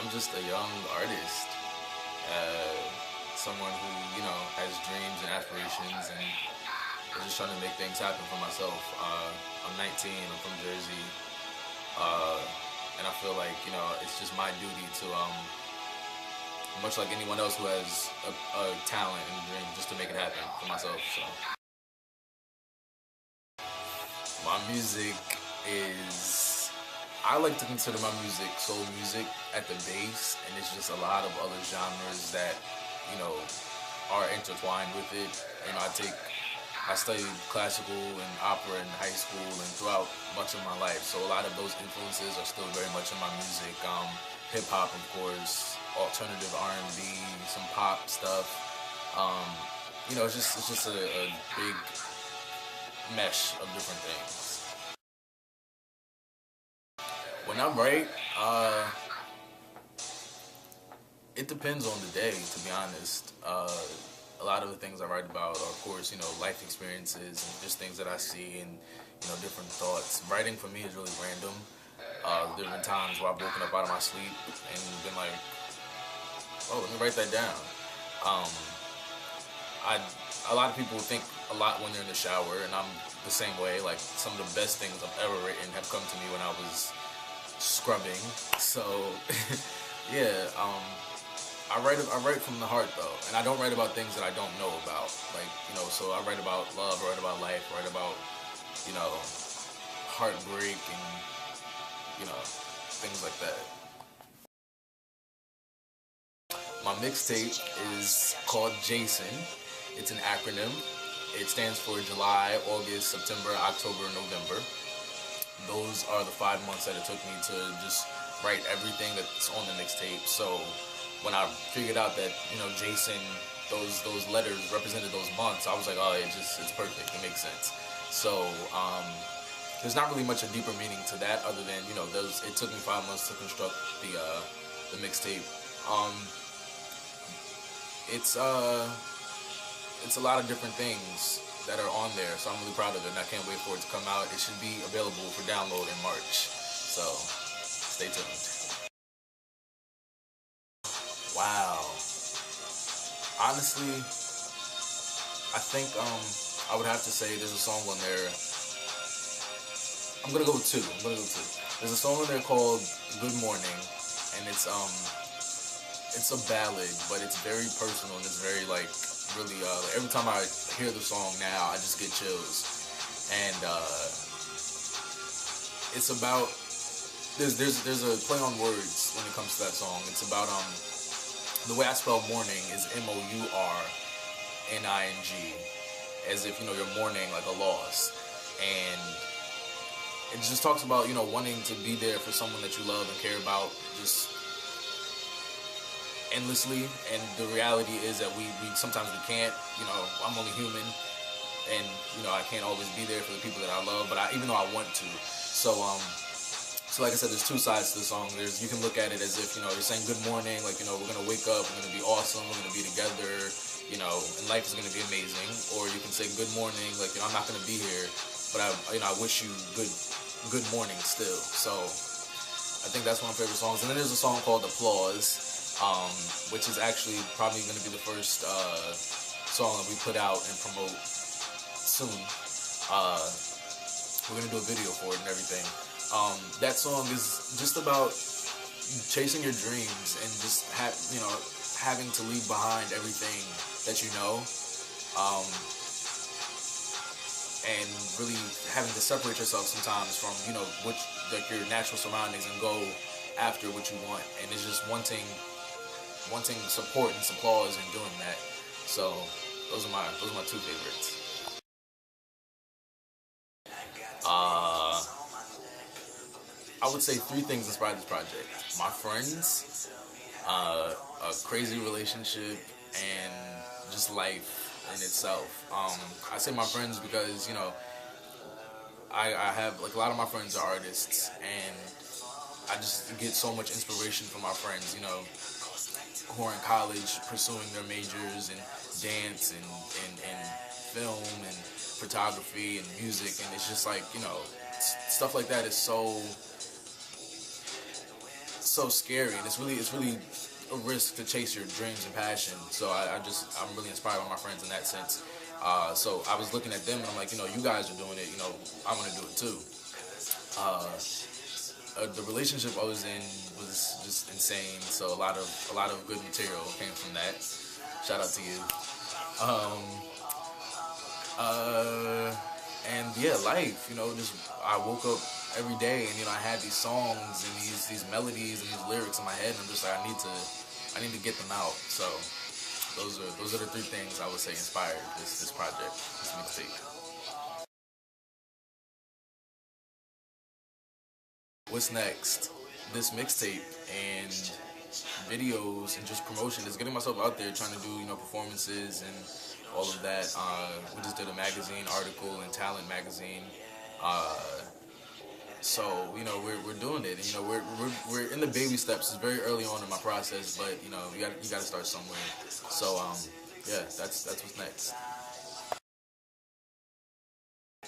I'm just a young artist, someone who, has dreams and aspirations and is just trying to make things happen for myself. I'm 19, I'm from Jersey, and I feel like, it's just my duty to, much like anyone else who has a talent and a dream, just to make it happen for myself, so. My music is, I like to consider my music soul music at the base, and it's just a lot of other genres that, are intertwined with it. I studied classical and opera in high school and throughout much of my life, so a lot of those influences are still very much in my music. Hip hop, of course, alternative R&B, some pop stuff. It's just a big mesh of different things. When I'm right, it depends on the day, to be honest. A lot of the things I write about are, of course, life experiences and just things that I see and, different thoughts. Writing for me is really random. There have been times where I've woken up out of my sleep and been like, oh, let me write that down. A lot of people think a lot when they're in the shower, and I'm the same way. Like, some of the best things I've ever written have come to me when I was scrubbing. So, yeah, I write from the heart, though, and I don't write about things that I don't know about. Like, so I write about love, I write about life, I write about, heartbreak and, things like that. My mixtape is called Jason. It's an acronym. It stands for July, August, September, October, November. Those are the 5 months that it took me to just write everything that's on the mixtape. So when I figured out that, Jason, those letters represented those months, I was like, oh, it's perfect. It makes sense. So there's not really much a deeper meaning to that other than, it took me 5 months to construct the mixtape. It's a lot of different things that are on there, so I'm really proud of it, and I can't wait for it to come out. It should be available for download in March, so stay tuned. Wow. Honestly, I think I would have to say there's a song on there. I'm gonna go with two. There's a song on there called Good Morning, and it's a ballad, but it's very personal and it's very really every time I hear the song now, I just get chills. And it's about there's a play on words when it comes to that song. It's about the way I spell mourning is MOURNING, as if you're mourning like a loss. And it just talks about wanting to be there for someone that you love and care about just endlessly. And the reality is that we sometimes we can't. I'm only human, and I can't always be there for the people that I love, but even though I want to. So like I said, there's two sides to the song. You can look at it as if you're saying good morning, like we're gonna wake up, we're gonna be awesome, we're gonna be together, and life is gonna be amazing. Or you can say good morning, like I'm not gonna be here, but I wish you good morning still. So I think that's one of my favorite songs. And then there's a song called Applause, which is actually probably going to be the first song that we put out and promote soon. We're going to do a video for it and everything. That song is just about chasing your dreams and just having to leave behind everything that you know, and really having to separate yourself sometimes from your natural surroundings and go after what you want. And it's just wanting support and applause in doing that. So those are my two favorites. I would say three things inspired this project: my friends, a crazy relationship, and just life in itself. I say my friends because I have a lot of my friends are artists, and I just get so much inspiration from my friends who are in college pursuing their majors in dance and film and photography and music, and it's just stuff like that is so so scary, and it's really a risk to chase your dreams and passion. So I'm really inspired by my friends in that sense. So I was looking at them and I'm like, you guys are doing it, I want to do it too. The relationship I was in was just insane. So a lot of good material came from that. Shout out to you. And yeah, life. Just I woke up every day and I had these songs and these melodies and these lyrics in my head, and I'm just like, I need to get them out. So those are the three things I would say inspired this project, this mixtape. What's next? This mixtape and videos and just promotion is getting myself out there, trying to do performances and all of that. We just did a magazine article in Talent magazine. So we're doing it. And, we're in the baby steps. It's very early on in my process, but you got to start somewhere. So yeah, that's what's next.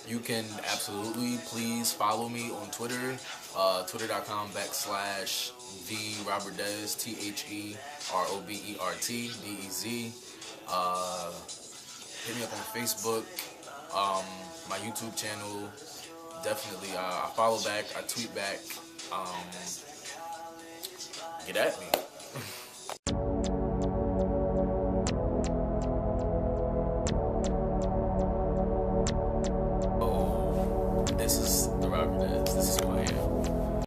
You can absolutely please follow me on Twitter, twitter.com/the Robert Dez, TheRobertDez. Hit me up on Facebook, my YouTube channel. Definitely, I follow back, I tweet back. Get at me.